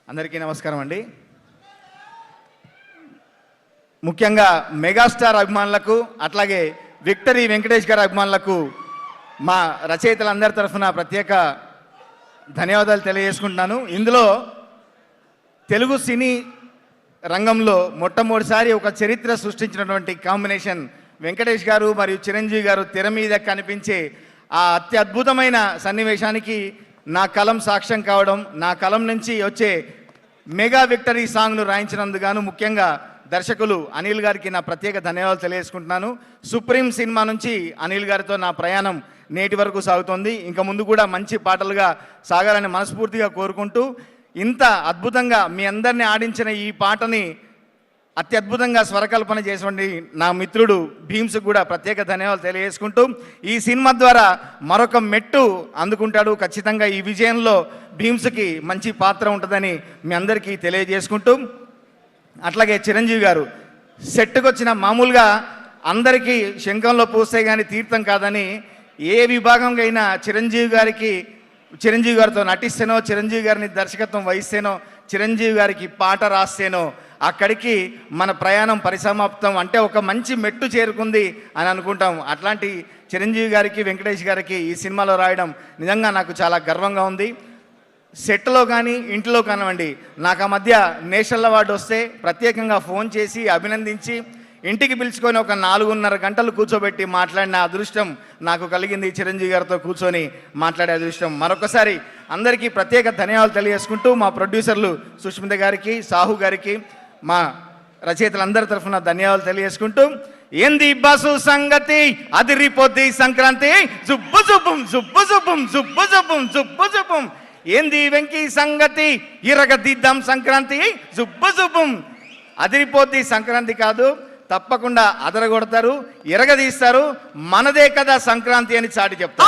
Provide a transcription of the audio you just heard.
అందరికీ నమస్కారం అండి. ముఖ్యంగా మెగాస్టార్ అభిమానులకు అట్లాగే విక్టరీ వెంకటేష్ గారి అభిమానులకు మా రచయితలందరి తరఫున ప్రత్యేక ధన్యవాదాలు తెలియజేసుకుంటున్నాను. ఇందులో తెలుగు సినీ రంగంలో మొట్టమొదటిసారి ఒక చరిత్ర సృష్టించినటువంటి కాంబినేషన్ వెంకటేష్ గారు మరియు చిరంజీవి గారు తెర మీద కనిపించే ఆ అత్యద్భుతమైన సన్నివేశానికి నా కలం సాక్ష్యం కావడం, నా కలం నుంచి వచ్చే మెగా విక్టరీ సాంగ్ను రాయించినందుకు ముఖ్యంగా దర్శకులు అనిల్ గారికి నా ప్రత్యేక ధన్యవాదాలు తెలియజేసుకుంటున్నాను. సుప్రీం సినిమా నుంచి అనిల్ గారితో నా ప్రయాణం నేటి వరకు సాగుతోంది. ఇంకా ముందు కూడా మంచి పాటలుగా సాగాలని మనస్ఫూర్తిగా కోరుకుంటూ, ఇంత అద్భుతంగా మీ అందరినీ ఆడించిన ఈ పాటని అత్యద్భుతంగా స్వరకల్పన చేసినటువంటి నా మిత్రుడు భీమ్స్కి కూడా ప్రత్యేక ధన్యవాదాలు తెలియజేసుకుంటూ, ఈ సినిమా ద్వారా మరొక మెట్టు అందుకుంటాడు. ఖచ్చితంగా ఈ విజయంలో భీమ్స్కి మంచి పాత్ర ఉంటుందని మీ అందరికీ తెలియజేసుకుంటూ, అట్లాగే చిరంజీవి గారు సెట్కి వచ్చిన మామూలుగా అందరికీ శంఖంలో పూస్తే కానీ తీర్థం కాదని, ఏ విభాగంగా అయినా చిరంజీవి గారితో నటిస్తేనో, చిరంజీవి గారిని దర్శకత్వం వహిస్తేనో, చిరంజీవి గారికి పాట రాస్తేనో అక్కడికి మన ప్రయాణం పరిసమాప్తం, అంటే ఒక మంచి మెట్టు చేరుకుంది అని అనుకుంటాం. అట్లాంటి చిరంజీవి గారికి వెంకటేష్ గారికి ఈ సినిమాలో రాయడం నిజంగా నాకు చాలా గర్వంగా ఉంది. సెట్లో కానీ ఇంట్లో కానివ్వండి, నాకు ఆ మధ్య నేషనల్ అవార్డు వస్తే ప్రత్యేకంగా ఫోన్ చేసి అభినందించి ఇంటికి పిలుచుకొని ఒక 4.5 గంటలు కూర్చోబెట్టి మాట్లాడిన అదృష్టం నాకు కలిగింది. చిరంజీవి గారితో కూర్చొని మాట్లాడే అదృష్టం. మరొకసారి అందరికీ ప్రత్యేక ధన్యవాదాలు తెలియజేసుకుంటూ, మా ప్రొడ్యూసర్లు సుష్మిత గారికి, సాహు గారికి, మా రచయితలందరి తరఫున ధన్యవాదాలు తెలియజేసుకుంటూ, ఏంది బస్సు సంగతి అదిరిపోద్ది సంక్రాంతి, జుబ్బు జుబ్బుం జుబ్బు జుబ్బుం జుబ్బు జుబ్బుం జుబ్బు జుబ్బుం, ఏంది వెంకీ సంగతి ఇరగదిద్దాం సంక్రాంతి, జుబ్బు జుబ్బుం. అదిరిపోద్ది సంక్రాంతి కాదు, తప్పకుండా అదరగొడతారు, ఎరగదీస్తారు. మనదే కదా సంక్రాంతి అని చాటి చెప్తారు.